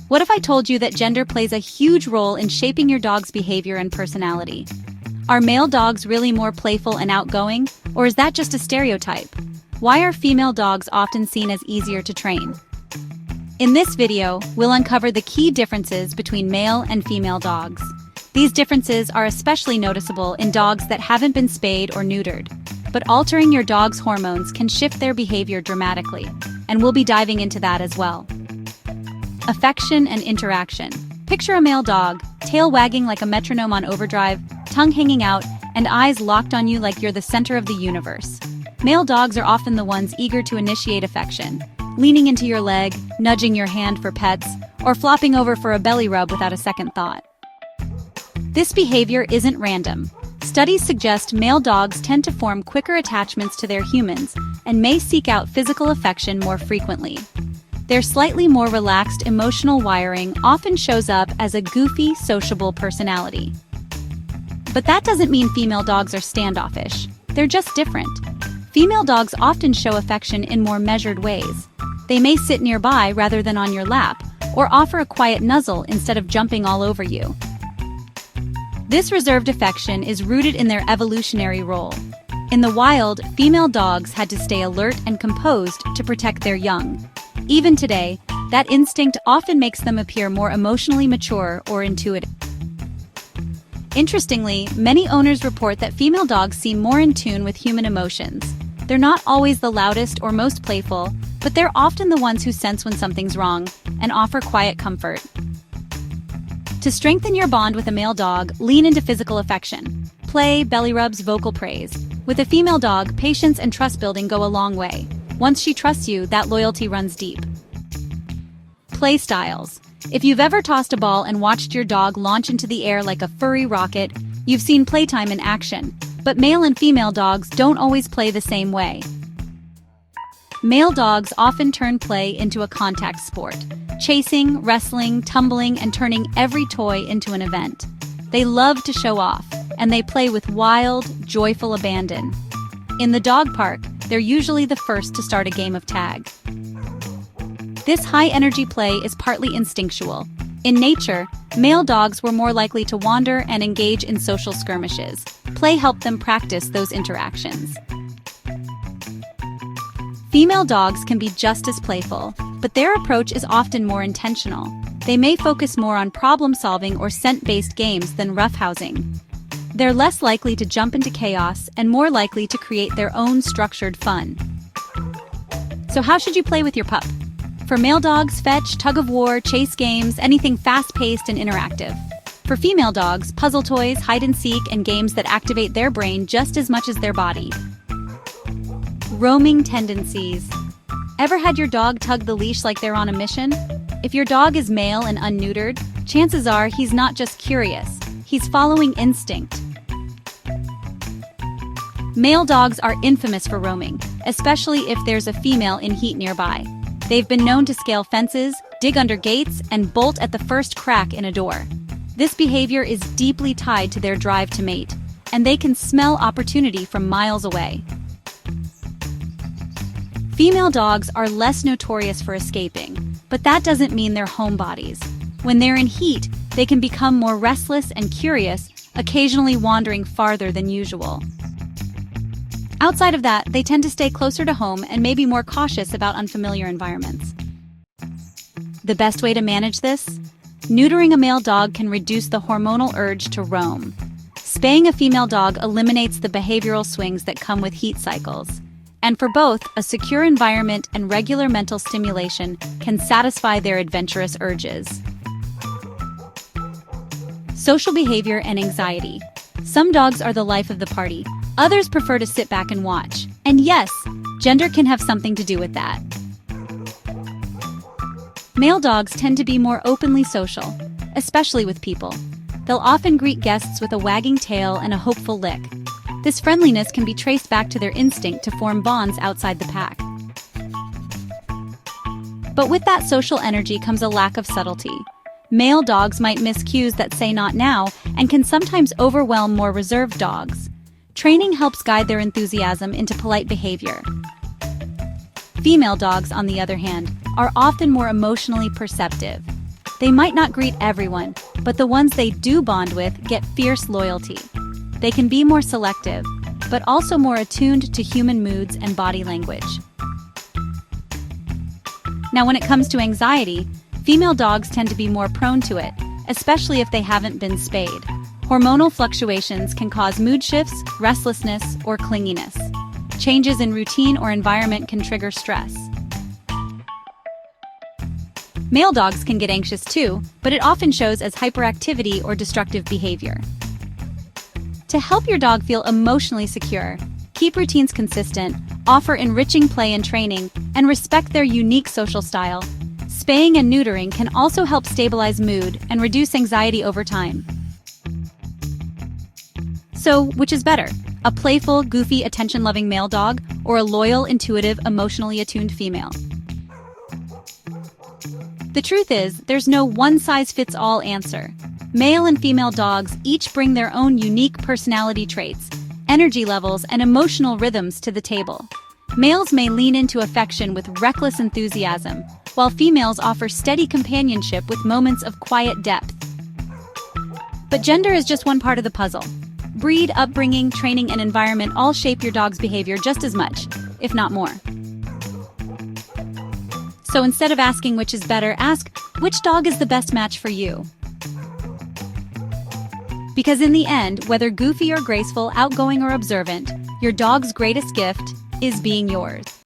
What if I told you that gender plays a huge role in shaping your dog's behavior and personality? Are male dogs really more playful and outgoing, or is that just a stereotype? Why are female dogs often seen as easier to train? In this video, we'll uncover the key differences between male and female dogs. These differences are especially noticeable in dogs that haven't been spayed or neutered. But altering your dog's hormones can shift their behavior dramatically, and we'll be diving into that as well. Affection and interaction. Picture a male dog, tail wagging like a metronome on overdrive, tongue hanging out, and eyes locked on you like you're the center of the universe. Male dogs are often the ones eager to initiate affection, leaning into your leg, nudging your hand for pets, or flopping over for a belly rub without a second thought. This behavior isn't random. Studies suggest male dogs tend to form quicker attachments to their humans and may seek out physical affection more frequently. Their slightly more relaxed emotional wiring often shows up as a goofy, sociable personality. But that doesn't mean female dogs are standoffish. They're just different. Female dogs often show affection in more measured ways. They may sit nearby rather than on your lap, or offer a quiet nuzzle instead of jumping all over you. This reserved affection is rooted in their evolutionary role. In the wild, female dogs had to stay alert and composed to protect their young. Even today, that instinct often makes them appear more emotionally mature or intuitive. Interestingly, many owners report that female dogs seem more in tune with human emotions. They're not always the loudest or most playful, but they're often the ones who sense when something's wrong and offer quiet comfort. To strengthen your bond with a male dog, lean into physical affection. Play, belly rubs, vocal praise. With a female dog, patience and trust building go a long way. Once she trusts you, that loyalty runs deep. Play styles. If you've ever tossed a ball and watched your dog launch into the air like a furry rocket, you've seen playtime in action. But male and female dogs don't always play the same way. Male dogs often turn play into a contact sport, chasing, wrestling, tumbling, and turning every toy into an event. They love to show off, and they play with wild, joyful abandon. In the dog park, they're usually the first to start a game of tag. This high-energy play is partly instinctual. In nature, male dogs were more likely to wander and engage in social skirmishes. Play helped them practice those interactions. Female dogs can be just as playful, but their approach is often more intentional. They may focus more on problem-solving or scent-based games than roughhousing. They're less likely to jump into chaos and more likely to create their own structured fun. So how should you play with your pup? For male dogs, fetch, tug-of-war, chase games, anything fast-paced and interactive. For female dogs, puzzle toys, hide-and-seek, and games that activate their brain just as much as their body. Roaming tendencies. Ever had your dog tug the leash like they're on a mission? If your dog is male and unneutered, chances are he's not just curious, he's following instinct. Male dogs are infamous for roaming, especially if there's a female in heat nearby. They've been known to scale fences, dig under gates, and bolt at the first crack in a door. This behavior is deeply tied to their drive to mate, and they can smell opportunity from miles away. Female dogs are less notorious for escaping, but that doesn't mean they're homebodies. When they're in heat, they can become more restless and curious, occasionally wandering farther than usual. Outside of that, they tend to stay closer to home and may be more cautious about unfamiliar environments. The best way to manage this? Neutering a male dog can reduce the hormonal urge to roam. Spaying a female dog eliminates the behavioral swings that come with heat cycles. And for both, a secure environment and regular mental stimulation can satisfy their adventurous urges. Social behavior and anxiety. Some dogs are the life of the party. Others prefer to sit back and watch. And yes, gender can have something to do with that. Male dogs tend to be more openly social, especially with people. They'll often greet guests with a wagging tail and a hopeful lick. This friendliness can be traced back to their instinct to form bonds outside the pack. But with that social energy comes a lack of subtlety. Male dogs might miss cues that say not now and can sometimes overwhelm more reserved dogs. Training helps guide their enthusiasm into polite behavior. Female dogs, on the other hand, are often more emotionally perceptive. They might not greet everyone, but the ones they do bond with get fierce loyalty. They can be more selective, but also more attuned to human moods and body language. Now, when it comes to anxiety, female dogs tend to be more prone to it, especially if they haven't been spayed. Hormonal fluctuations can cause mood shifts, restlessness, or clinginess. Changes in routine or environment can trigger stress. Male dogs can get anxious too, but it often shows as hyperactivity or destructive behavior. To help your dog feel emotionally secure, keep routines consistent, offer enriching play and training, and respect their unique social style. Spaying and neutering can also help stabilize mood and reduce anxiety over time. So, which is better? A playful, goofy, attention-loving male dog, or a loyal, intuitive, emotionally attuned female? The truth is, there's no one-size-fits-all answer. Male and female dogs each bring their own unique personality traits, energy levels, and emotional rhythms to the table. Males may lean into affection with reckless enthusiasm, while females offer steady companionship with moments of quiet depth. But gender is just one part of the puzzle. Breed, upbringing, training, and environment all shape your dog's behavior just as much, if not more. So instead of asking which is better, ask which dog is the best match for you. Because in the end, whether goofy or graceful, outgoing or observant, your dog's greatest gift is being yours.